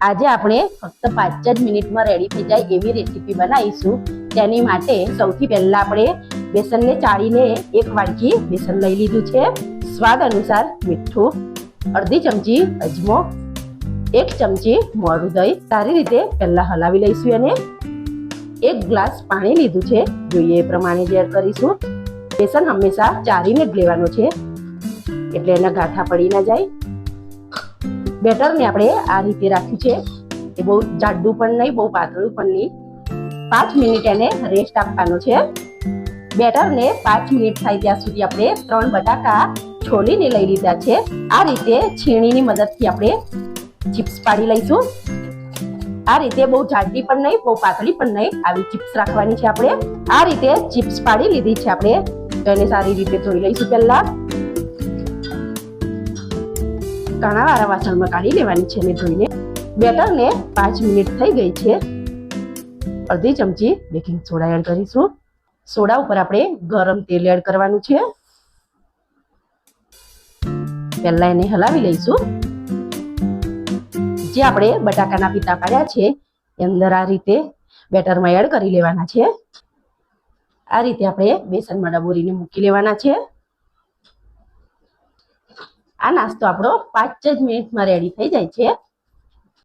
આજે આપણે ફક્ત 5 જ મિનિટમાં રેડી થઈ જાય એવી રેસીપી બનાવીશું। તેની માટે સૌથી પહેલા આપણે બેસનને ચાળીને એક વાડકી બેસન લઈ લીધું છે। સ્વાદ અનુસાર મીઠું, અડધી ચમચી અજમો, 1 ચમચી મોળું દહીં સારી રીતે પહેલા હલાવી લઈશું અને 1 ગ્લાસ પાણી લીધું છે, જોઈએ એ પ્રમાણે જ એડ કરીશું। બેસન હંમેશા ચાળીને જ લેવાનું છે એટલે એના ગાંઠા પડી ના જાય। બેટરને આપણે આ રીતે રાખ્યું છે, એ બહુ જાડું પણ નહીં બહુ પાતળું પણ નહીં। 5 મિનિટ એને રેસ્ટ આપવાનો છે। બેટરને 5 મિનિટ થાય ત્યાં સુધી આપણે 3 બટાકા છોલીને લઈ લીધા છે। આ રીતે છીણીની મદદથી આપણે ચિપ્સ પાડી લઈશું। આ રીતે બહુ જાડી પણ નહીં બહુ પાતળી પણ નહીં, આવી ચિપ્સ રાખવાની છે આપણે। આ રીતે ચિપ્સ પાડી લીધી છે આપણે, તો એને સારી રીતે ધોઈ લઈશું। પહેલા કાણાવાળા વાસણમાં કાઢી લેવાની છે અને ધોઈને। બેટરને 5 મિનિટ થઈ ગઈ છે। અડધી ચમચી બેકિંગ સોડા એડ કરીશું। સોડા ઉપર આપણે ગરમ તેલ એડ કરવાનું છે। પહેલા એને હલાવી લઈશું। જે આપણે બટાકાના પીતા પાડ્યા છે એ અંદર આ રીતે બેટરમાં એડ કરી લેવાના છે। આ રીતે આપણે બેસનમાં ડબોરીને મૂકી લેવાના છે। આ નાસ્તો આપણો 5 જ મિનિટમાં રેડી થઈ જાય છે।